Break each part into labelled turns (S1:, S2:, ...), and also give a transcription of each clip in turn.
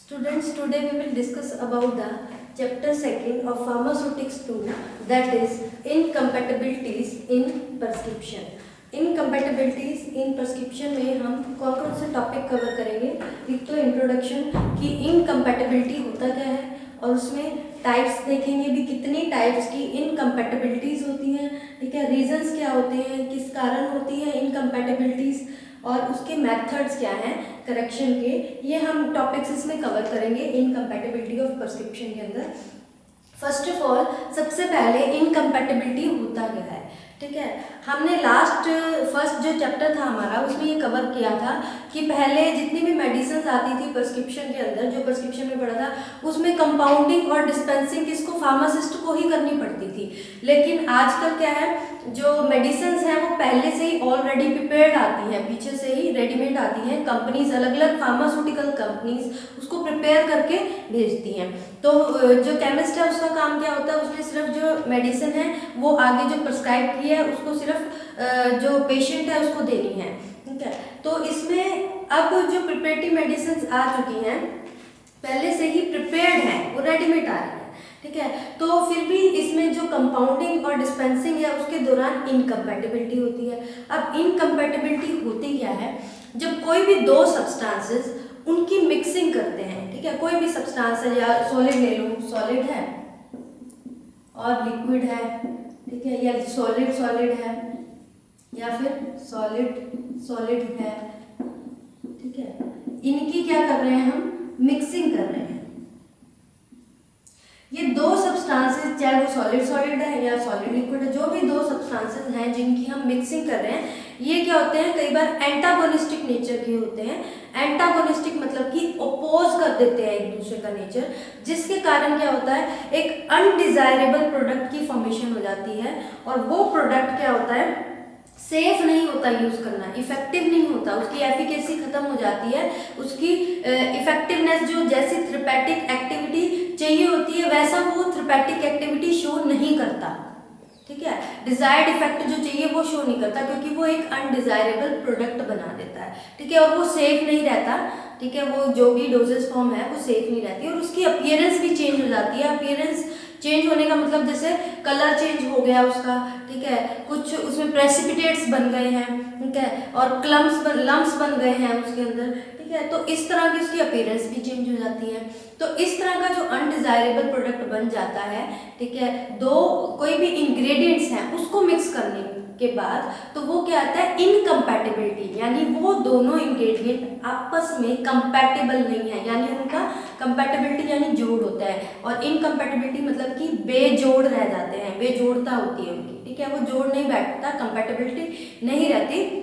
S1: Students, today we will discuss about the chapter 2 of Pharmaceutics 2, that is incompatibilities in prescription. Incompatibilities in prescription में हम कौन कौन से topic cover करेंगे। एक तो इंट्रोडक्शन कि इनकम्पैटिबिलिटी होता क्या है और उसमें टाइप्स देखेंगे भी कितनी टाइप्स की इनकम्पैटिबिलिटीज होती हैं, ठीक है, रीजंस क्या होते हैं, किस कारण होती है इनकम्पैटिबिलिटीज और उसके मेथड्स क्या हैं करेक्शन के, ये हम टॉपिक्स इसमें कवर करेंगे इनकम्पैटिबिलिटी ऑफ प्रिस्क्रिप्शन के अंदर। फर्स्ट ऑफ ऑल सबसे पहले इनकम्पैटिबिलिटी होता क्या है, ठीक है। हमने फर्स्ट जो चैप्टर था हमारा उसमें ये कवर किया था कि पहले जितनी भी मेडिसिन आती थी प्रिस्क्रिप्शन के अंदर, जो प्रिस्क्रिप्शन में पड़ा था उसमें कंपाउंडिंग और डिस्पेंसिंग किसको, फार्मासिस्ट को ही करनी पड़ती थी। लेकिन आजकल क्या है, जो मेडिसिन हैं वो पहले से ही ऑलरेडी प्रिपेयर्ड आती हैं, पीछे से ही रेडीमेड आती हैं। कंपनीज अलग अलग फार्मास्यूटिकल कंपनीज उसको प्रिपेयर करके भेजती हैं। तो जो केमिस्ट है उसका काम क्या होता है, उसने सिर्फ जो मेडिसिन है वो आगे जो प्रिस्क्राइब की है उसको सिर्फ जो पेशेंट है उसको देनी है, ठीक है। तो इसमें अब जो प्रिपरेटिव मेडिसिन आ चुकी हैं पहले से ही प्रिपेयर्ड हैं, वो रेडीमेड आ रही है, ठीक है। तो फिर भी इसमें जो कंपाउंडिंग और डिस्पेंसिंग है उसके दौरान इनकम्पैटिबिलिटी होती है। अब इनकम्पैटिबिलिटी होती क्या है, जब कोई भी दो सब्सटेंसेस उनकी मिक्सिंग करते हैं, ठीक है। कोई भी सब्सटेंस है या सॉलिड ले लो, सॉलिड है और लिक्विड है, ठीक है, या सॉलिड है या फिर सॉलिड है, ठीक है। इनकी क्या कर रहे हैं, हम मिक्सिंग कर रहे हैं। ये दो सब्सटेंसेस चाहे वो सॉलिड है या सॉलिड लिक्विड है, जो भी दो सब्सटेंसेस हैं जिनकी हम मिक्सिंग कर रहे हैं, ये क्या होते हैं, कई बार एंटागोनिस्टिक नेचर के होते हैं। एंटागोनिस्टिक मतलब कि ओपोज कर देते हैं एक दूसरे का नेचर, जिसके कारण क्या होता है, एक अनडिजायरेबल प्रोडक्ट की फॉर्मेशन हो जाती है और वो प्रोडक्ट क्या होता है, सेफ नहीं होता यूज करना, इफेक्टिव नहीं होता, उसकी एफिकेसी खत्म हो जाती है, उसकी इफेक्टिवनेस जो जैसी थेरेपेटिक एक्टिविटी चाहिए होती है वैसा वो थेरेपेटिक एक्टिविटी शो नहीं करता, ठीक है। डिजायर्ड इफेक्ट जो चाहिए वो शो नहीं करता क्योंकि वो एक अनडिजायरेबल प्रोडक्ट बना देता है, ठीक है, और वो सेफ नहीं रहता, ठीक है। वो जो भी डोजेस फॉर्म है वो सेफ नहीं रहती और उसकी अपीयरेंस भी चेंज हो जाती है। अपीयरेंस चेंज होने का मतलब जैसे कलर चेंज हो गया उसका, ठीक है, कुछ उसमें प्रेसिपिटेट्स बन गए हैं, ठीक है, और लम्स बन गए हैं उसके अंदर, ठीक है। तो इस तरह की उसकी अपीयरेंस भी चेंज हो जाती है। तो इस तरह का जो अनडिजायरेबल प्रोडक्ट बन जाता है, ठीक है, दो कोई भी इंग्रेडिएंट्स हैं उसको मिक्स करने के बाद, तो वो क्या आता है, इनकम्पैटिबिलिटी, यानी वो दोनों इंग्रेडिएंट आपस में कंपैटिबल नहीं है, यानी उनका कंपैटिबिलिटी यानी जोड़ होता है और इनकम्पैटिबिलिटी मतलब कि बेजोड़ रह जाते हैं, बेजोड़ता होती है उनकी, ठीक है, वो जोड़ नहीं बैठता, कंपैटिबिलिटी नहीं रहती,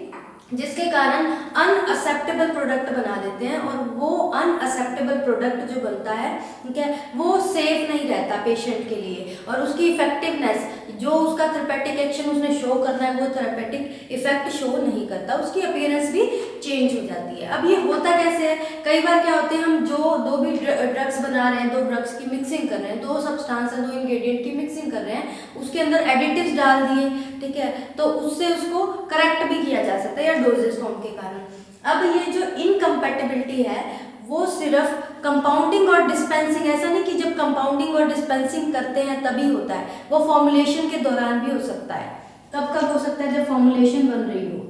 S1: जिसके कारण अनअक्सेप्टेबल प्रोडक्ट बना देते हैं और वो अनअक्सेप्टेबल प्रोडक्ट जो बनता है, ठीक है, वो सेफ नहीं रहता पेशेंट के लिए और उसकी इफेक्टिवनेस जो उसका थेरेपेटिक एक्शन उसने शो करना है वो थेरेपेटिक इफेक्ट शो नहीं करता, उसकी अपीयरेंस भी चेंज हो जाती है। अब ये होता कैसे है, कई बार क्या होते हैं, हम जो दो भी ड्रग्स बना रहे हैं, दो ड्रग्स की मिक्सिंग कर रहे हैं, दो सब्सटेंस है, दो इंग्रेडिएंट की मिक्सिंग कर रहे हैं, उसके अंदर एडिटिव्स डाल दिए, ठीक है, तो उससे उसको करेक्ट भी किया जा सकता है या डोजेस फॉर्म के कारण। अब ये जो इनकम्पैटिबिलिटी है वो सिर्फ कंपाउंडिंग और डिस्पेंसिंग, ऐसा नहीं कि जब कंपाउंडिंग और डिस्पेंसिंग करते हैं तभी होता है, वो फॉर्मुलेशन के दौरान भी हो सकता है। कब कब हो सकता है, जब फॉर्मुलेशन बन रही हो,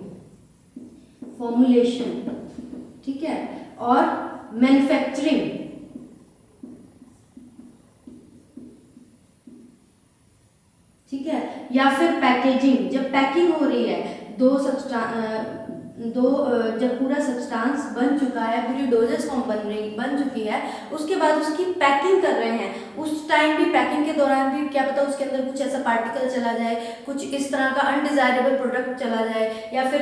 S1: फॉर्मुलेशन, ठीक है, और मैन्युफैक्चरिंग, ठीक है, या फिर पैकेजिंग, जब पैकिंग हो रही है, जब पूरा सब्सटेंस बन चुका है, पूरी डोजेस फॉर्म बन चुकी है, उसके बाद उसकी पैकिंग कर रहे हैं, उस टाइम भी पैकिंग के दौरान भी क्या पता उसके अंदर कुछ ऐसा पार्टिकल चला जाए, कुछ इस तरह का अनडिजायरेबल प्रोडक्ट चला जाए या फिर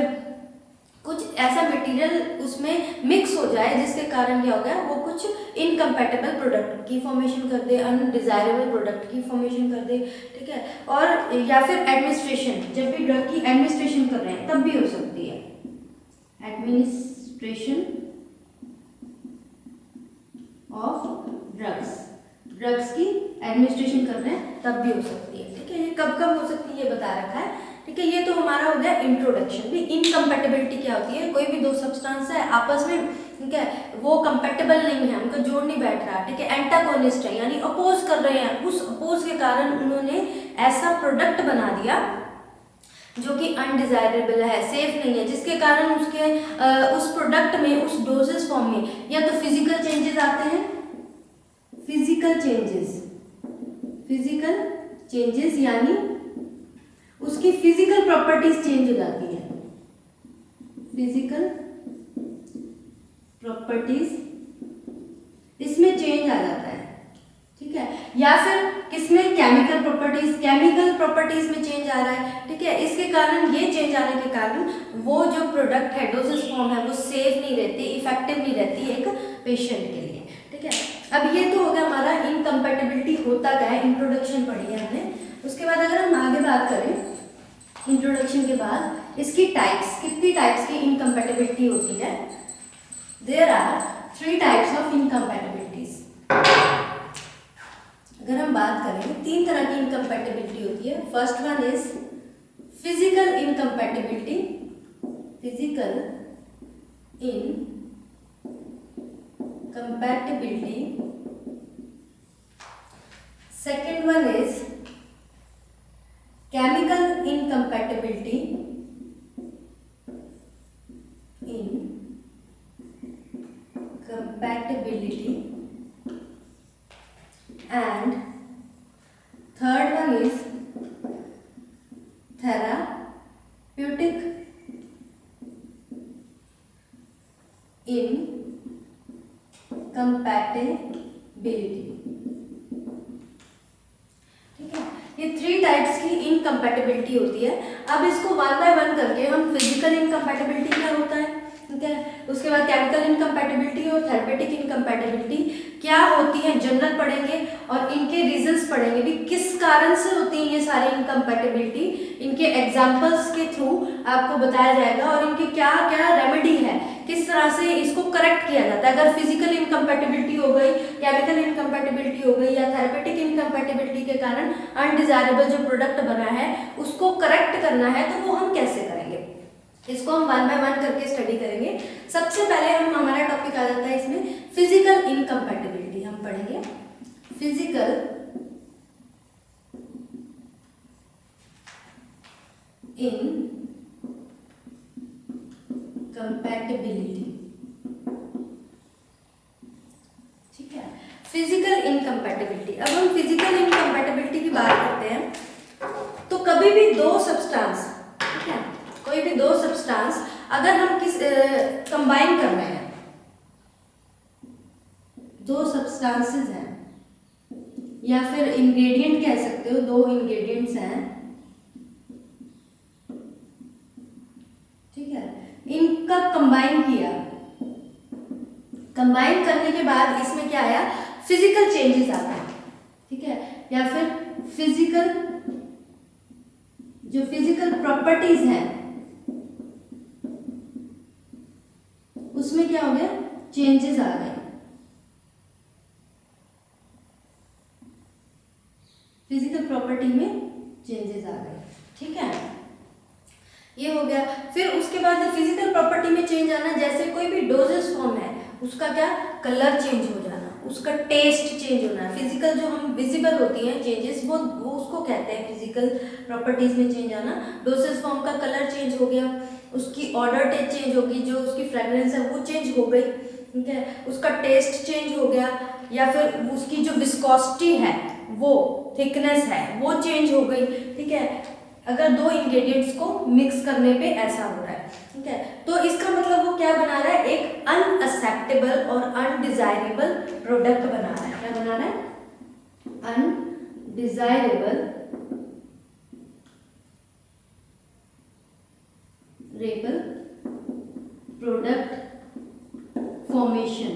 S1: कुछ ऐसा मटेरियल उसमें मिक्स हो जाए जिसके कारण क्या हो गया, वो कुछ इनकम्पैटिबल प्रोडक्ट की फॉर्मेशन कर दे, अनडिजायरेबल प्रोडक्ट की फॉर्मेशन कर दे, ठीक है। और या फिर एडमिनिस्ट्रेशन, जब भी ड्रग की एडमिनिस्ट्रेशन कर रहे हैं तब भी हो सकती है, एडमिनिस्ट्रेशन ऑफ ड्रग्स की एडमिनिस्ट्रेशन कर रहे हैं तब भी हो सकती है, ठीक है। ये कब कब हो सकती है ये बता रखा है, ठीक है। ये तो हमारा हो गया इंट्रोडक्शन। भी इनकम्पैटिबिलिटी क्या होती है, कोई भी दो सब्सटेंस है आपस में, ठीक है, वो कंपेटेबल नहीं है, उनका जोड़ नहीं बैठ रहा, ठीक है, एंटागोनिस्ट है यानी अपोज कर रहे हैं, उस अपोज के कारण उन्होंने ऐसा प्रोडक्ट बना दिया जो कि अनडिजायरेबल है, सेफ नहीं है, जिसके कारण उसके उस प्रोडक्ट में, उस डोजेस फॉर्म में या तो फिजिकल चेंजेस आते हैं, फिजिकल चेंजेस यानी उसकी फिजिकल प्रॉपर्टीज चेंज हो जाती है, फिजिकल प्रॉपर्टीज इसमें चेंज आ जाता है, ठीक है, या फिर किसमें, केमिकल प्रॉपर्टीज में चेंज आ रहा है, ठीक है। इसके कारण, ये चेंज आने के कारण वो जो प्रोडक्ट है, डोजेस फॉर्म है, वो सेफ नहीं रहती, इफेक्टिव नहीं रहती एक पेशेंट के लिए, ठीक है। अब ये तो हो गया हमारा इनकम्पैटिबिलिटी होता क्या है, इंट्रोडक्शन पढ़ी है हमने। उसके बाद अगर हम आगे बात करें इंट्रोडक्शन के बाद, इसकी टाइप्स, कितनी टाइप्स की इनकम्पैटिबिलिटी होती है। There are 3 types of incompatibilities. अगर हम बात करें 3 तरह की इनकम्पैटिबिलिटी होती है। First one is physical incompatibility, physical incompatibility. Second one is chemical incompatibility, and third one is therapeutic incompatibility, ठीक है। ये 3 टाइप्स की इनकम्पैटिबिलिटी होती है। अब इसको वन बाय वन करके हम फिजिकल इनकम्पैटिबिलिटी क्या होता है, ठीक है, उसके बाद केमिकल इनकम्पैटिबिलिटी और थेरेपेटिक इनकम्पैटिबिलिटी क्या होती है जनरल पढ़ेंगे, और इनके रीजंस पढ़ेंगे भी, किस कारण से होती है ये सारी इनकम्पैटिबिलिटी, इनके एग्जांपल्स के थ्रू आपको बताया जाएगा, और इनके क्या क्या रेमेडी है, किस तरह से इसको करेक्ट किया जाता है। अगर फिजिकल इनकम्पैटिबिलिटी हो गई, केमिकल इनकम्पैटिबिलिटी हो गई या थेरेपेटिक इनकम्पैटिबिलिटी के कारण अनडिजायरेबल जो प्रोडक्ट बना है उसको करेक्ट करना है, तो वो हम कैसे करेंगे, इसको हम वन बाय वन करके स्टडी करेंगे। सबसे पहले हमारा टॉपिक आ जाता है इसमें फिजिकल इनकम्पैटिबिलिटी। हम पढ़ेंगे फिजिकल इनकम्पैटिबिलिटी, ठीक है, फिजिकल इनकम्पैटिबिलिटी। अब हम फिजिकल इनकम्पैटिबिलिटी की बात करते हैं तो कभी भी 2 सब्सटेंस, ठीक है, कोई भी 2 सब्सटेंस अगर हम कंबाइन कर रहे हैं, 2 सब्सटेंसेस हैं या फिर इंग्रेडिएंट कह सकते हो, 2 इंग्रेडिएंट्स हैं, ठीक है, इनका कंबाइन किया, कंबाइन करने के बाद इसमें क्या आया, फिजिकल चेंजेस आता है, ठीक है, या फिर जो फिजिकल प्रॉपर्टीज हैं उसमें क्या हो गया, चेंजेस आ गए, फिजिकल प्रॉपर्टी में चेंजेस आ गए, ठीक है, ये हो गया। फिर उसके बाद फिजिकल प्रॉपर्टी में चेंज आना, जैसे कोई भी डोजेस फॉर्म है उसका क्या, कलर चेंज हो जाना, उसका टेस्ट चेंज होना, फिजिकल जो हम विजिबल होती हैं चेंजेस, वो उसको कहते हैं फिजिकल प्रॉपर्टीज में चेंज आना। डोजेस फॉर्म का कलर चेंज हो गया, उसकी ऑर्डर चेंज होगी, जो उसकी फ्रेगरेंस है वो चेंज हो गई, ठीक है, उसका टेस्ट चेंज हो गया, या फिर उसकी जो विस्कोसिटी है, वो थिकनेस है, वो चेंज हो गई, ठीक है, अगर 2 इंग्रेडिएंट्स को मिक्स करने पे ऐसा हो रहा है, ठीक है। तो इसका मतलब वो क्या बना रहा है, एक अनएक्सेप्टेबल और अनडिजायरेबल प्रोडक्ट बना रहा है। क्या बना रहा है, undesirable product formation,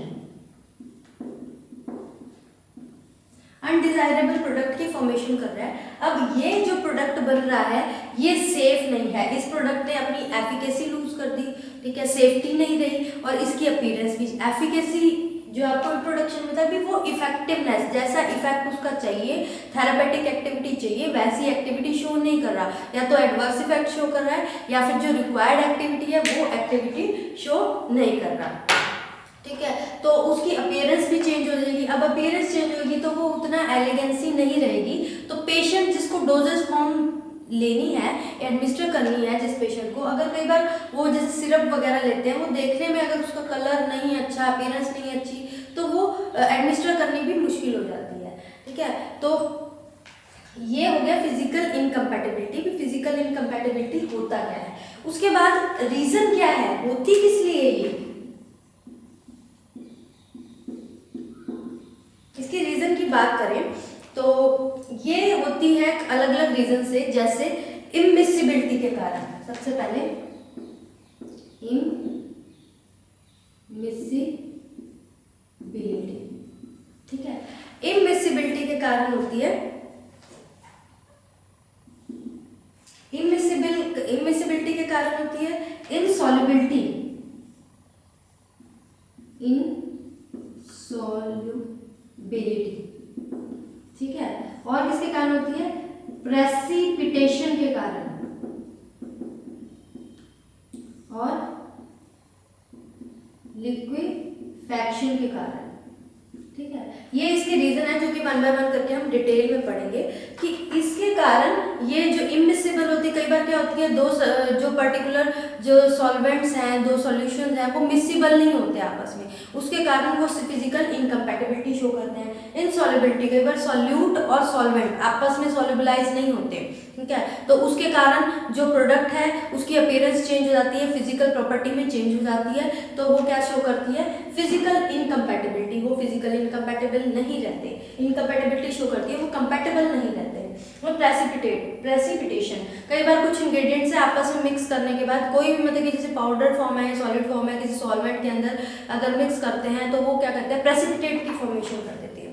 S1: undesirable product की फॉर्मेशन कर रहा है। अब ये जो प्रोडक्ट बन रहा है ये सेफ नहीं है, इस प्रोडक्ट ने अपनी एफिकेसी लूज कर दी, ठीक है, सेफ्टी नहीं रही, और इसकी अपीयरेंस भी, एफिकेसी जो आपको इंट्रोडक्शन में था भी, वो इफेक्टिवनेस, जैसा इफेक्ट उसका चाहिए, थेरेपेटिक एक्टिविटी चाहिए, वैसी एक्टिविटी शो नहीं कर रहा, या तो एडवर्स इफेक्ट शो कर रहा है, या फिर जो रिक्वायर्ड एक्टिविटी है वो एक्टिविटी शो नहीं कर रहा, ठीक है, तो उसकी अपीयरेंस भी चेंज हो जाएगी। अब अपीयरेंस चेंज होगी तो वो उतना एलिगेंसी नहीं रहेगी। तो पेशेंट जिसको डोजेस फॉर्म लेनी है, एडमिनिस्टर करनी है जिस पेशेंट को, अगर कई बार वो जैसे सिरप वगैरह लेते हैं, वो देखने में अगर उसका कलर नहीं अच्छा, अपीयरेंस नहीं अच्छी, तो वो एडमिनिस्टर करनी भी मुश्किल हो जाती है। ठीक है, तो ये हो गया फिजिकल इनकम्पैटिबिलिटी। फिजिकल इनकम्पैटिबिलिटी होता क्या है, उसके बाद रीजन क्या है, होती किस लिए ये, इसके रीजन की बात करें तो ये होती है अलग अलग रीजन से, जैसे इमिसिबिलिटी के कारण। सबसे पहले इमिसिबिलिटी, ठीक है, इमिसिबिलिटी के कारण होती है। इमिसिबिलिटी के कारण होती है इनसॉल्युबिलिटी, ठीक है, और किसके कारण होती है, प्रेसिपिटेशन के कारण और लिक्विफैक्शन के कारण। ठीक है, ये इसके रीजन है जो कि वन बाय वन करके हम डिटेल में पढ़ेंगे कि इसके कारण ये जो इमिसिबल होती है, कई बार क्या होती है, दो जो पर्टिकुलर जो सॉल्वेंट्स हैं, दो सॉल्यूशंस हैं, वो मिसिबल नहीं होते आपस में, उसके कारण वो फिजिकल इनकम्पैटिबिलिटी शो करते हैं। इनसॉल्युबिलिटी, कई बार सॉल्यूट और सॉल्वेंट आपस में सॉल्युबलाइज नहीं होते। ठीक है, तो उसके कारण जो प्रोडक्ट है उसकी अपीयरेंस चेंज हो जाती है, फिजिकल प्रॉपर्टी में चेंज हो जाती है, तो वो क्या शो करती है, फिजिकल इनकम्पैटिबिलिटी। वो फिजिकल इनकम्पैटिबल नहीं रहते, इनकम्पैटिबिलिटी शो करती है, वो कंपैटिबल नहीं रहते। और प्रेसिपिटेशन, कई बार कुछ इंग्रेडिएंट्स से आपस में मिक्स करने के बाद कोई भी, मतलब कि जैसे पाउडर फॉर्म है, सॉलिड फॉर्म है, किसी सॉल्वेंट के अंदर अगर मिक्स करते हैं तो वो क्या करते हैं, प्रेसिपिटेट की फॉर्मेशन कर देती है।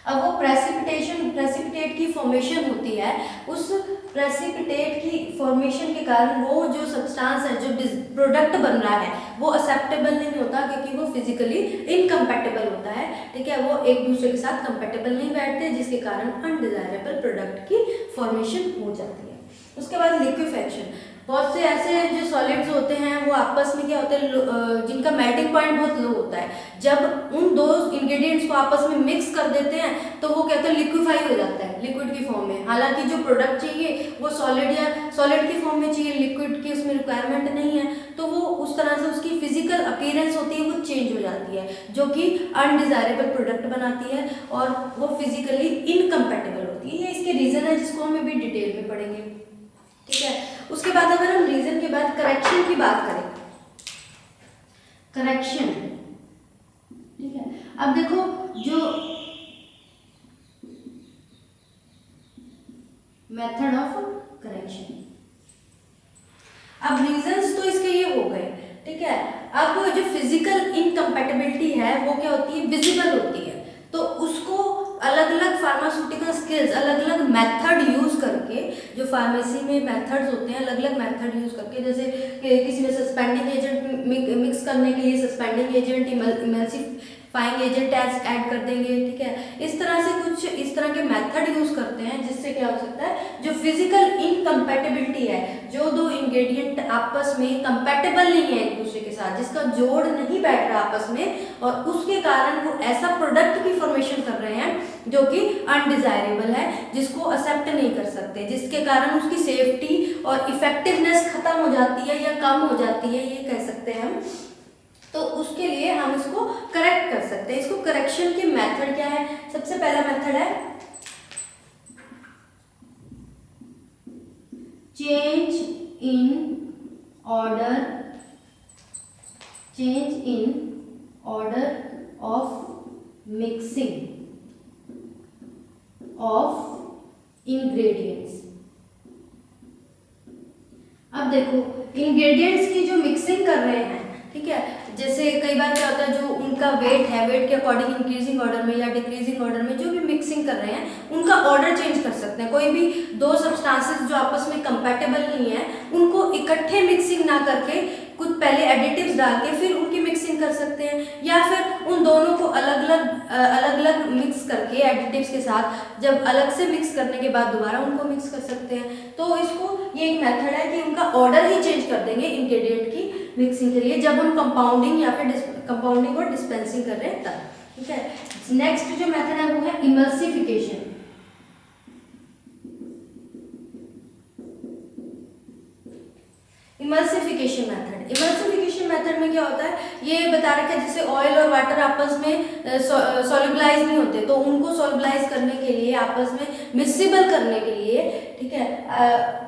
S1: अब वो प्रेसिपिटेट की फॉर्मेशन होती है, उस प्रेसिपिटेट की फॉर्मेशन के कारण वो जो सब्सटेंस है, जो प्रोडक्ट बन रहा है, वो एक्सेप्टेबल नहीं होता, क्योंकि वो फिजिकली इनकम्पैटिबल होता है। ठीक है, वो एक दूसरे के साथ कंपैटिबल नहीं बैठते, जिसके कारण अनडिजायरेबल प्रोडक्ट की फॉर्मेशन हो जाती है। उसके बाद लिक्विफैक्शन, बहुत से ऐसे जो सॉलिड्स होते हैं वो आपस में क्या होते हैं, जिनका मेल्टिंग पॉइंट बहुत लो होता है, जब उन दो इंग्रेडिएंट्स को आपस में मिक्स कर देते हैं तो वो कहते हैं लिक्विफाई हो जाता है, लिक्विड की फॉर्म में। हालांकि जो प्रोडक्ट चाहिए वो सॉलिड की फॉर्म में चाहिए, लिक्विड की उसमें रिक्वायरमेंट नहीं है, तो वो उस तरह से उसकी फिजिकल अपीयरेंस होती है, वो चेंज हो जाती है, जो कि अनडिजायरेबल प्रोडक्ट बनाती है और वो फिजिकली इनकम्पैटिबल होती है। ये इसके रीजन है जिसको हम अभी डिटेल में पढ़ेंगे। ठीक है, उसके बाद अगर हम रीजन के बाद करेक्शन की बात करें, करेक्शन, ठीक है, अब देखो जो मेथड ऑफ करेक्शन, अब रीजंस तो इसके ये हो गए। ठीक है, अब जो फिजिकल इनकम्पैटिबिलिटी है वो क्या होती है, विजिबल होती है, तो उसको अलग अलग फार्मास्यूटिकल स्किल्स, अलग अलग मेथड यूज करके, जो फार्मेसी में मेथड्स होते हैं, अलग अलग मेथड यूज करके, जैसे किसी ने सस्पेंडिंग एजेंट मिक्स करने के लिए suspending agent, emulsifying agent add कर देंगे। ठीक है, इस तरह से कुछ इस तरह के मेथड यूज करते हैं, जिससे क्या हो सकता है, जो फिजिकल इनकम्पैटिबिलिटी है, जो दो इंग्रेडिएंट आपस में कंपैटिबल नहीं है एक दूसरे के साथ, जिसका जोड़ नहीं बैठ रहा आपस में, और उसके कारण वो ऐसा प्रोडक्ट की फॉर्मेशन कर रहे हैं जो कि अनडिजायरेबल है, जिसको एक्सेप्ट नहीं कर सकते, जिसके कारण उसकी सेफ्टी और इफेक्टिवनेस खत्म हो जाती है या कम हो जाती है, ये कह सकते हैं हम। तो उसके लिए हम इसको करेक्ट कर सकते हैं। इसको करेक्शन के मेथड क्या है, सबसे पहला मेथड है change in order of mixing of ingredients. अब देखो, इंग्रेडिएंट्स की जो मिक्सिंग कर रहे हैं, ठीक है, जैसे कई बार क्या होता है, जो उनका वेट है, वेट के अकॉर्डिंग इंक्रीजिंग ऑर्डर में या डिक्रीजिंग ऑर्डर में जो भी मिक्सिंग कर रहे हैं, उनका ऑर्डर चेंज कर सकते हैं। कोई भी दो सब्सटेंसेस जो आपस में कंपैटिबल नहीं है, उनको इकट्ठे मिक्सिंग ना करके कुछ पहले एडिटिव्स डाल के फिर उनकी मिक्सिंग कर सकते हैं, या फिर उन दोनों को अलग अलग मिक्स करके एडिटिव्स के साथ जब अलग से मिक्स करने के बाद दोबारा उनको मिक्स कर सकते हैं। तो इसको ये एक मेथड है कि उनका ऑर्डर ही चेंज कर देंगे इंग्रेडिएंट की मिक्सिंग के लिए, जब हम कंपाउंडिंग या फिर कंपाउंडिंग और डिस्पेंसिंग कर रहे हैं तब, ठीक है। नेक्स्ट जो मेथड है वो है इमल्सिफिकेशन। इमल्सिफिकेशन मेथड में क्या होता है, ये बता रखा है जैसे ऑयल और वाटर आपस में सॉल्युबलाइज नहीं होते, तो उनको सॉल्युबलाइज करने के लिए, आपस में मिक्सिबल करने के लिए, ठीक है,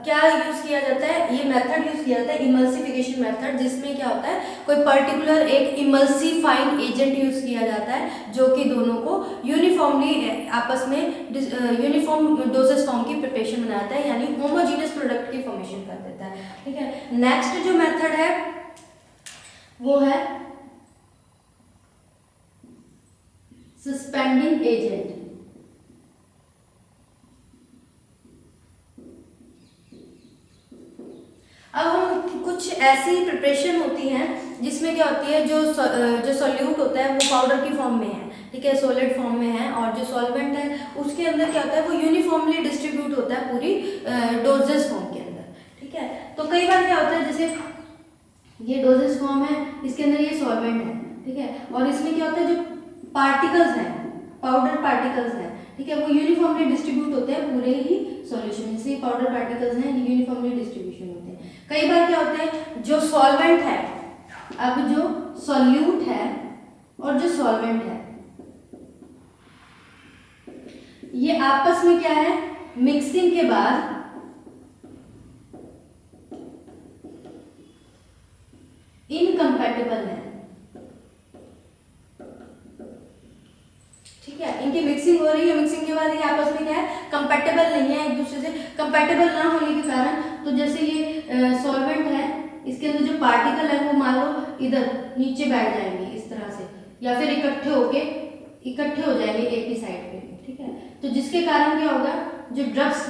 S1: क्या यूज किया जाता है, ये मेथड यूज किया जाता है इमल्सिफिकेशन मेथड, जिसमें क्या होता है कोई पर्टिकुलर एक इमल्सिफाइंग एजेंट यूज किया जाता है जो कि दोनों को यूनिफॉर्मली आपस में यूनिफॉर्म डोसेज फॉर्म की प्रिपरेशन बनाता है, यानी होमोजीनियस प्रोडक्ट की फॉर्मेशन कर देता है, ठीक है। नेक्स्ट जो मेथड है वो है सस्पेंडिंग एजेंट। अब हम कुछ ऐसी प्रिपरेशन होती हैं जिसमें क्या होती है, जो सॉल्यूट होता है वो पाउडर की फॉर्म में है, ठीक है, सॉलिड फॉर्म में है, और जो सॉल्वेंट है उसके अंदर क्या होता है वो यूनिफॉर्मली डिस्ट्रीब्यूट होता है पूरी डोजेस फॉर्म के अंदर, ठीक है। तो कई बार क्या होता है, जैसे ये डोजेस फॉर्म है, इसके अंदर ये सॉल्वेंट है, ठीक है, और इसमें क्या होता है जो पार्टिकल्स हैं, पाउडर पार्टिकल्स हैं, ठीक है, वो यूनिफॉर्मली डिस्ट्रीब्यूट होते हैं पूरे ही सॉल्यूशन, जैसे पाउडर पार्टिकल्स हैं ये यूनिफॉर्मली डिस्ट्रीब्यूशन होते हैं। कई बार क्या होता है जो सॉल्वेंट है, अब जो सॉल्यूट है और जो सॉल्वेंट है ये आपस में क्या है, मिक्सिंग के बाद इनकम्पैटिबल है, ठीक है, इनकी मिक्सिंग हो रही है, मिक्सिंग के बाद ये आपस में क्या है, कंपैटिबल नहीं है एक दूसरे से। कंपैटिबल ना होने के कारण, तो जैसे ये सॉल्वेंट है, इसके अंदर जो पार्टिकल है वो मान लो इधर नीचे बैठ जाएंगे इस तरह से, या फिर इकट्ठे हो जाएंगे एक ही साइड पे, ठीक है। तो जिसके कारण क्या होगा, जो ड्रग्स,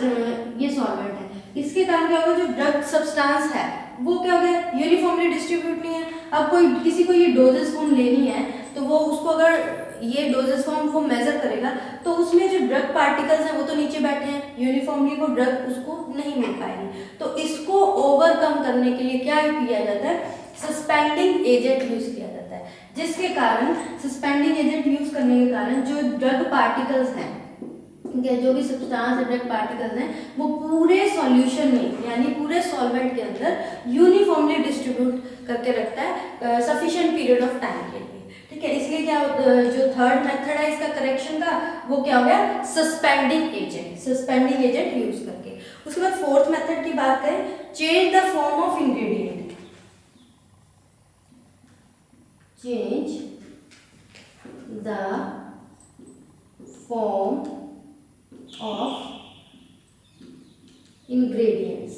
S1: ये सॉल्वेंट है, इसके कारण क्या होगा, जो ड्रग सब्सटेंस है वो क्या हो गया, यूनिफॉर्मली डिस्ट्रीब्यूट नहीं है। अब कोई किसी को ये डोजेस फॉर्म लेनी है तो वो उसको अगर ये डोजेस फॉर्म वो मेजर करेगा तो उसमें जो ड्रग पार्टिकल्स हैं वो तो नीचे बैठे हैं, यूनिफॉर्मली वो ड्रग उसको नहीं मिल पाएगी। तो इसको ओवरकम करने के लिए क्या किया जाता है, सस्पेंडिंग एजेंट यूज किया जाता है, जिसके कारण सस्पेंडिंग एजेंट यूज करने के कारण जो ड्रग पार्टिकल्स हैं, ठीक है, जो भी सब्सटेंस ड्रग पार्टिकल्स हैं वो पूरे सॉल्यूशन में यानी पूरे सॉल्वेंट के अंदर यूनिफॉर्मली डिस्ट्रीब्यूट करके रखता है सफिशिएंट पीरियड ऑफ टाइम के लिए, ठीक है। इसलिए क्या जो थर्ड मेथड है इसका करेक्शन का वो क्या हो गया, सस्पेंडिंग एजेंट यूज करके। उसके बाद फोर्थ मेथड की बात करें, change the form of ingredient. Change the form of ingredients,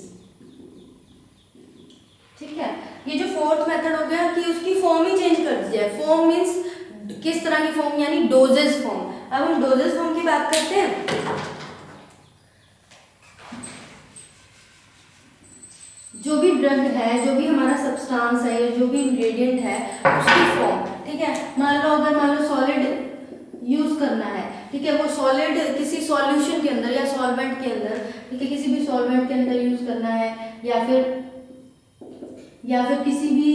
S1: ठीक है। ये जो फोर्थ मेथड हो गया कि उसकी फॉर्म ही चेंज कर दी जाए। फॉर्म मीन्स किस तरह की फॉर्म, यानी डोजेस फॉर्म। अब हम डोजेस फॉर्म की बात करते हैं। जो भी ड्रग है, जो भी हमारा सब्सटेंस है, जो भी इंग्रेडिएंट है उसकी फॉर्म, ठीक है। मान लो सॉलिड यूज करना है, ठीक है, वो सॉलिड किसी सॉल्यूशन के अंदर या सॉल्वेंट के अंदर, ठीक है, किसी भी सॉल्वेंट के अंदर यूज करना है, या फिर किसी भी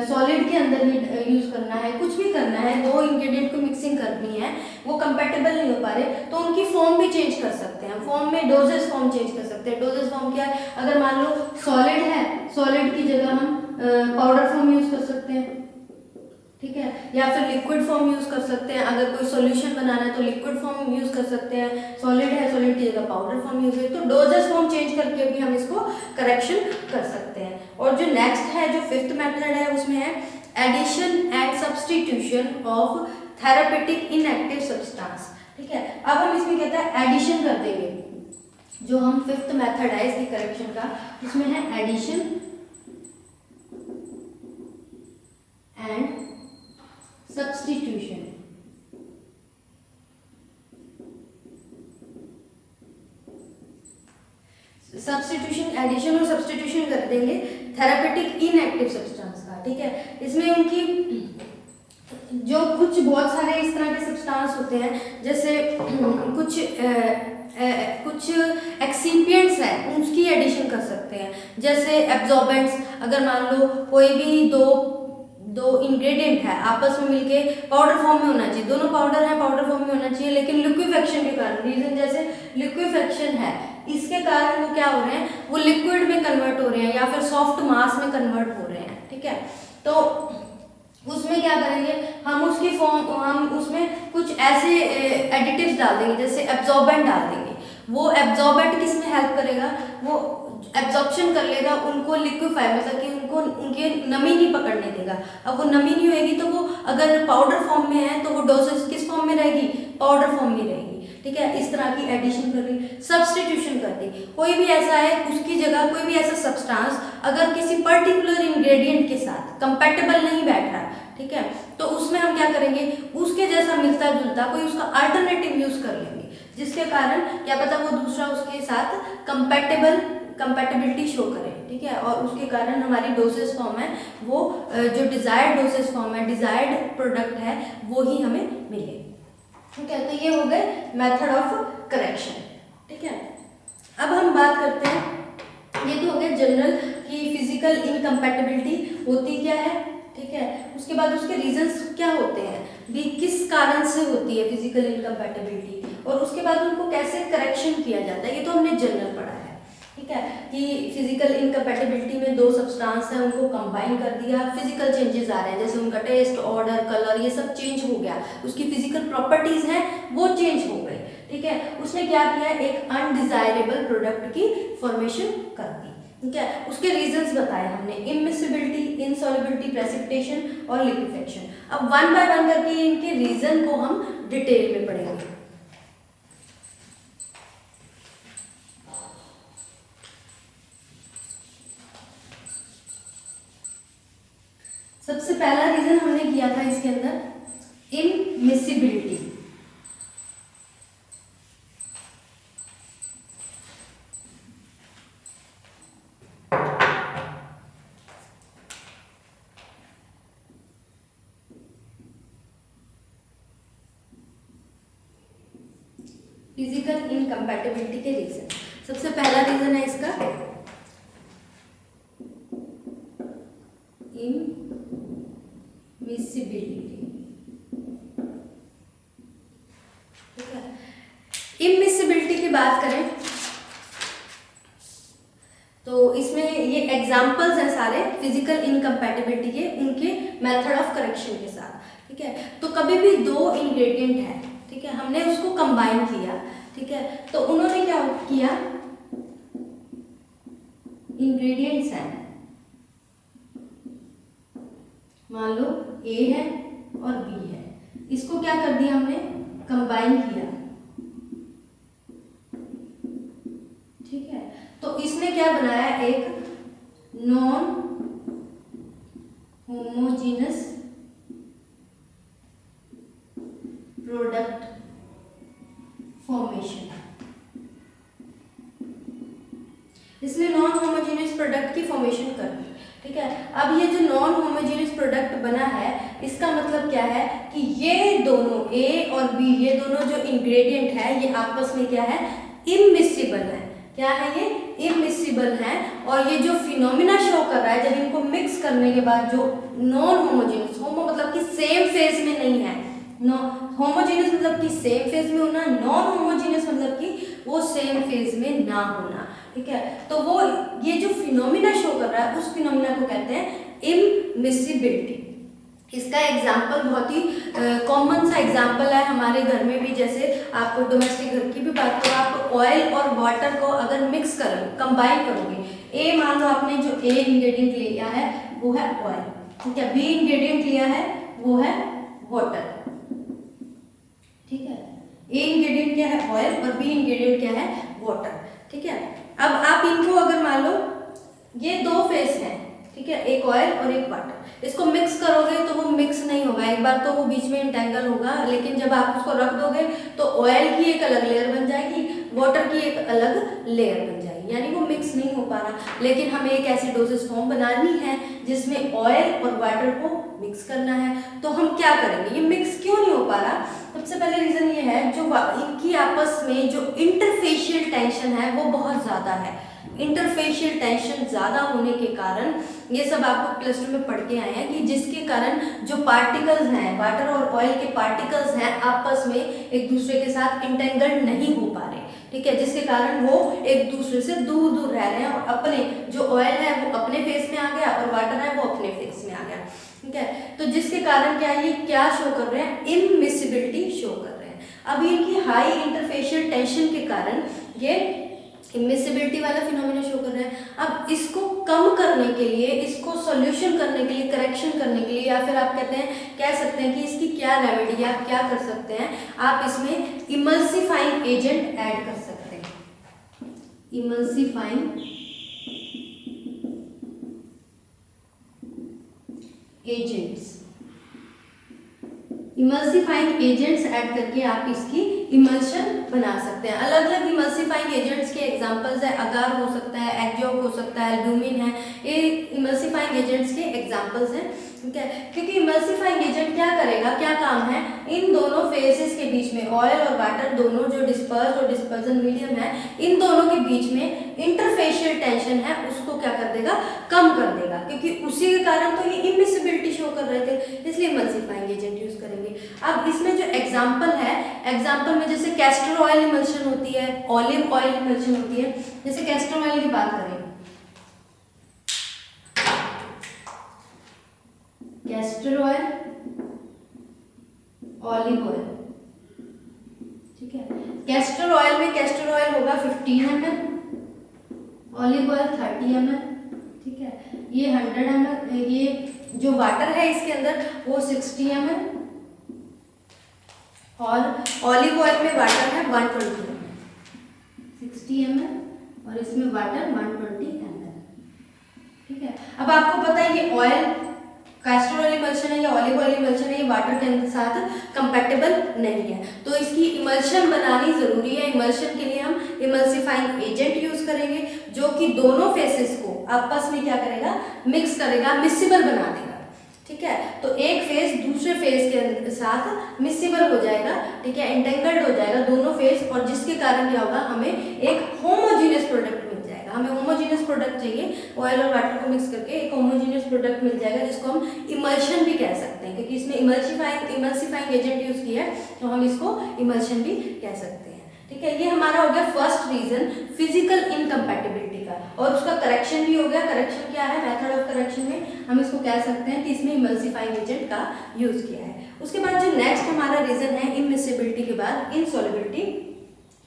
S1: सॉलिड के अंदर ही यूज करना है, कुछ भी करना है, दो इंग्रेडिएंट को मिक्सिंग करनी है, वो कंपैटिबल नहीं हो पा रहे, तो उनकी फॉर्म भी चेंज कर सकते हैं। फॉर्म में डोजेस फॉर्म चेंज कर सकते हैं। डोजेस फॉर्म क्या है, अगर मान लो सॉलिड है, सॉलिड की जगह हम पाउडर फॉर्म यूज कर सकते हैं, ठीक है, या फिर लिक्विड फॉर्म यूज कर सकते हैं। अगर कोई सॉल्यूशन बनाना है तो लिक्विड फॉर्म यूज कर सकते हैं। सॉलिड है, सॉलिड की जगह पाउडर फॉर्म यूज है, तो डोजेस फॉर्म चेंज करके भी हम इसको करेक्शन कर सकते हैं। और जो नेक्स्ट है, जो फिफ्थ मेथड है, उसमें है addition and substitution of therapeutic inactive substance, ठीक है। अब हम इसमें कहते हैं एडिशन कर देंगे। जो हम फिफ्थ मेथड है इसकी करेक्शन का, उसमें है addition and substitution. Substitution, addition और सब्सटीट्यूशन कर देंगे थेरापेटिक इनएक्टिव सब्सटेंस का, ठीक है। इसमें उनकी जो बहुत सारे इस तरह के सब्सटेंस होते हैं, जैसे कुछ एक्सिपिएंट्स हैं उसकी एडिशन कर सकते हैं, जैसे एब्जॉर्बेंट्स। अगर मान लो कोई भी दो इंग्रेडिएंट है आपस में मिलके पाउडर फॉर्म में होना चाहिए, दोनों पाउडर है पाउडर फॉर्म में होना चाहिए, लेकिन लिक्विफेक्शन के कारण, रीजन जैसे लिक्विफेक्शन है, इसके कारण वो क्या हो रहे हैं, वो लिक्विड में कन्वर्ट हो रहे हैं या फिर सॉफ्ट मास में कन्वर्ट हो रहे हैं। ठीक है, तो उसमें क्या करेंगे हम, उसकी फॉर्म, हम उसमें कुछ ऐसे एडिटिव्स डाल देंगे, जैसे एब्जॉर्बेंट डाल देंगे। वो एब्जॉर्बेंट किस में हेल्प करेगा, वो एब्जॉर्प्शन कर लेगा उनको, लिक्विफाई मतलब कि उनको उनके नमी नहीं पकड़ने देगा। अब वो नमी नहीं होएगी तो वो अगर पाउडर फॉर्म में है तो वो डोसेज किस फॉर्म में रहेगी, पाउडर फॉर्म में रहेगी। ठीक है, इस तरह की एडिशन कर दी, सब्सटीट्यूशन कर दी। कोई भी ऐसा है उसकी जगह कोई भी ऐसा सब्सटेंस अगर किसी पर्टिकुलर इंग्रेडिएंट के साथ कंपैटिबल नहीं बैठ रहा, ठीक है, तो उसमें हम क्या करेंगे, उसके जैसा मिलता जुलता कोई उसका अल्टरनेटिव यूज कर लेंगे, जिसके कारण क्या पता वो दूसरा उसके साथ कंपैटिबिलिटी शो करे। ठीक है, और उसके कारण हमारी डोसेज फॉर्म है वो जो डिजायर्ड डोसेज फॉर्म है, डिजायर्ड प्रोडक्ट है, वो ही हमें मिले। ठीक है, तो ये हो गए मेथड ऑफ करेक्शन। ठीक है, अब हम बात करते हैं, ये तो हो गया जनरल कि फिजिकल इनकम्पैटिबिलिटी होती क्या है। ठीक है, उसके बाद उसके रीजंस क्या होते हैं, भी किस कारण से होती है फिजिकल इनकम्पैटिबिलिटी, और उसके बाद उनको कैसे करेक्शन किया जाता है, ये तो हमने जनरल पढ़ा है। ठीक है, कि फिजिकल इनकम्पैटिबिलिटी में दो सब्सटेंस है उनको कंबाइन कर दिया, फिजिकल चेंजेस आ रहे हैं, जैसे उनका टेस्ट, ऑर्डर, कलर, ये सब चेंज हो गया, उसकी फिजिकल प्रॉपर्टीज हैं वो चेंज हो गई। ठीक है, उसने क्या किया, एक अनडिजायरेबल प्रोडक्ट की फॉर्मेशन कर दी। ठीक है, उसके रीजंस बताए हमने, इमिसिबिलिटी, इनसॉल्युबिलिटी, प्रेसिपिटेशन और लिक्विफेक्शन। अब वन बाय वन करके इनके रीजन को हम डिटेल में पढ़ेंगे। सबसे पहला रीजन हमने किया था इसके अंदर इमिसिबिलिटी। फिजिकल इनकम्पैटिबिलिटी के रीजन, सबसे पहला रीजन है इसका इमिसिबिलिटी। ठीक है, इमिसिबिलिटी की बात करें तो इसमें ये एग्जांपल्स हैं सारे फिजिकल इनकम्पैटिबिलिटी के, उनके मेथड ऑफ करेक्शन के साथ। ठीक है, तो कभी भी दो इंग्रेडिएंट है, ठीक है, हमने उसको कंबाइन किया, ठीक है, तो उन्होंने क्या किया, इंग्रेडिएंट्स हैं, मान लो ए है और बी है, इसको क्या कर दिया हमने, कंबाइन किया। ठीक है, तो इसने क्या बनाया, एक नॉन होमोजीनस प्रोडक्ट फॉर्मेशन। इसने नॉन होमोजेनियस प्रोडक्ट की फॉर्मेशन कर दी। ठीक है, अब ये जो नॉन होमोजेनियस प्रोडक्ट बना है, इसका मतलब क्या है कि ये दोनों ए और बी, ये दोनों जो इंग्रेडिएंट है, ये आपस में क्या है, इमिसिबल है। क्या है, ये इमिसिबल है, और ये जो फिनोमिना शो कर रहा है, जब इनको मिक्स करने के बाद जो नॉन होमोजेनियस, होमो मतलब कि सेम फेज में नहीं है, नो होमोजेनियस मतलब कि सेम फेज में होना, नॉन होमोजेनियस मतलब कि वो सेम फेज में ना होना। ठीक है, तो वो ये जो फिनोमिना शो कर रहा है, उस फिनोमिना को कहते हैं इमिसिबिलिटी। इसका एग्जाम्पल बहुत ही कॉमन सा एग्जाम्पल है हमारे घर में भी, जैसे आप डोमेस्टिक घर की भी बात करो, आप ऑयल और वाटर को अगर मिक्स करोगे, कंबाइन करोगे, ए मान लो आपने जो ए इंग्रेडिएंट लिया है वो है ऑयल, ठीक है, बी इंग्रेडिएंट लिया है वो है वाटर। ठीक है, ए इंग्रेडिएंट क्या है, ऑयल, और बी इंग्रेडिएंट क्या है, वाटर। ठीक है, अब आप इनको अगर मान लो ये दो फेस हैं, ठीक है, एक ऑयल और एक वाटर, इसको मिक्स करोगे तो वो मिक्स नहीं होगा, एक बार तो वो बीच में इंटेंगल होगा, लेकिन जब आप उसको रख दोगे तो ऑयल की एक अलग लेयर बन जाएगी, वाटर की एक अलग लेयर बन जाएगी, यानी वो मिक्स नहीं हो पा रहा। लेकिन हमें एक ऐसी डोसेज फॉर्म बनानी है जिसमें ऑयल और वाटर को मिक्स करना है, तो हम क्या करेंगे, ये मिक्स क्यों नहीं हो पा रहा, सबसे पहले रीजन ये है जो इनकी आपस में जो इंटरफेशियल टेंशन है वो बहुत ज्यादा है। इंटरफेशियल टेंशन ज़्यादा होने के कारण, ये सब आपको +2 में पढ़ के आए हैं कि जिसके कारण जो पार्टिकल्स हैं, वाटर और ऑयल के पार्टिकल्स हैं, आपस में एक दूसरे के साथ इंटेंगल्ड नहीं हो पा रहे, ठीक है, जिसके कारण वो एक दूसरे से दूर दूर रह रहे हैं और अपने जो ऑयल है वो अपने फेस में आ गया और वाटर है वो अपने फेस में आ गया, ठीक है। तो जिसके कारण क्या ये क्या शो कर रहे हैं, इममिसिबिलिटी शो कर रहे हैं। अब इनकी हाई इंटरफेशियल टेंशन के कारण ये इमिसिबिलिटी वाला फिनोमेना शो कर रहे हैं। अब इसको कम करने के लिए, इसको सॉल्यूशन करने के लिए, करेक्शन करने के लिए, या फिर आप कहते हैं, कह सकते हैं कि इसकी क्या रेमेडी, आप क्या कर सकते हैं, आप इसमें इमल्सिफाइंग एजेंट ऐड कर सकते हैं। Emulsifying agents, emulsifying agents add करके आप इसकी इमल्शन बना सकते हैं। अलग अलग इमल्सिफाइंग एजेंट्स के एग्जांपल्स है, अगार हो सकता है, एक्जॉक हो सकता है, एल्ब्यूमिन है, ये इमल्सिफाइंग एजेंट्स के एग्जांपल्स हैं, ठीक है। क्योंकि इमल्सिफाइंग एजेंट क्या करेगा, क्या काम है, इन दोनों फेसेस के बीच में, ऑयल और वाटर दोनों जो डिस्पर्स और डिस्पर्जन मीडियम है, इन दोनों के बीच में इंटरफेशियल टेंशन है उसको क्या कर देगा, कम कर देगा, क्योंकि उसी के कारण तो ये इमिसिबिलिटी शो कर रहे थे, इसलिए इमल्सिफाइंग एजेंट यूज करेंगे। अब इसमें जो एग्जांपल है, एग्जांपल में जैसे कैस्टर ऑयल इमल्शन होती है, ऑलिव ऑयल इमल्शन होती है। जैसे कैस्टर ऑयल की बात करें, कैस्टर ऑयल, ऑलिव ऑयल, ठीक है। कैस्टर ऑयल में कैस्टर ऑयल होगा 15 ml, ऑलिव ऑयल 30 ml, ठीक है। ये 100 ml, ये जो वाटर है इसके अंदर वो 60 ml, और ऑलिव ऑयल में वाटर है 120 ml, 60 ml और इसमें वाटर 120 ml, ठीक है। अब आपको पता है ये ऑयल कैस्टर ऑयल इमल्शन है या ऑलिव ऑयल इमल्शन है, ये वाटर के साथ कंपैटिबल नहीं है, तो इसकी इमल्शन बनानी जरूरी है। इमल्शन के लिए हम इमल्सिफाइंग एजेंट यूज करेंगे जो कि दोनों फेसेस को आपस में क्या करेगा, मिक्स करेगा, मिक्सिबल बना देगा, ठीक है। तो एक फेस दूसरे फेस के साथ मिक्सिबल हो जाएगा, ठीक है, एंटेंगल्ड हो जाएगा दोनों फेस, और जिसके कारण क्या होगा, हमें एक होमोजीनियस प्रोडक्ट मिल जाएगा। हमें होमोजीनियस प्रोडक्ट चाहिए, ऑयल और वाटर को मिक्स करके एक होमोजीनियस प्रोडक्ट मिल जाएगा, जिसको हम इमल्शन भी कह सकते हैं, क्योंकि इसमें इमल्सिफाइंग एजेंट यूज किया है, तो हम इसको इमल्शन भी कह सकते हैं, ठीक है। ये हमारा हो गया फर्स्ट रीजन फिजिकल इनकम्पैटिबिलिटी का, और उसका करेक्शन भी हो गया। करेक्शन क्या है, मेथड ऑफ करेक्शन में हम इसको कह सकते हैं कि इसमें इमल्सिफाइंग एजेंट का यूज किया है। उसके बाद जो नेक्स्ट हमारा रीजन है इमिसिबिलिटी के बाद इनसॉल्युबिलिटी,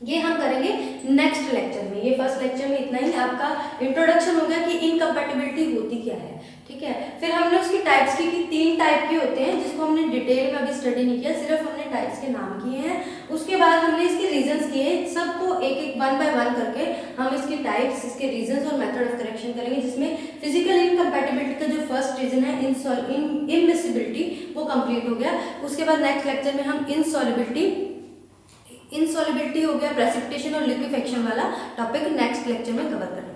S1: ये हम करेंगे नेक्स्ट लेक्चर में। ये फर्स्ट लेक्चर में इतना ही, आपका इंट्रोडक्शन हो गया कि इनकम्पैटिबिलिटी होती क्या है, ठीक है। फिर हमने उसकी टाइप्स की कि 3 टाइप के होते हैं, जिसको हमने डिटेल में अभी स्टडी नहीं किया, सिर्फ हमने टाइप्स के नाम किए हैं। उसके बाद हमने इसके रीजंस किए, सबको एक एक 1 by 1 करके हम इसकी टाइप्स, इसके रीजंस और मेथड ऑफ करेक्शन करेंगे, जिसमें फिजिकल इनकम्पैटिबिलिटी का जो फर्स्ट रीजन है इमिसिबिलिटी वो कंप्लीट हो गया। उसके बाद नेक्स्ट लेक्चर में हम इनसॉल्युबिलिटी हो गया, प्रेसिपिटेशन और लिक्विफेक्शन वाला टॉपिक नेक्स्ट लेक्चर में कवर करेंगे।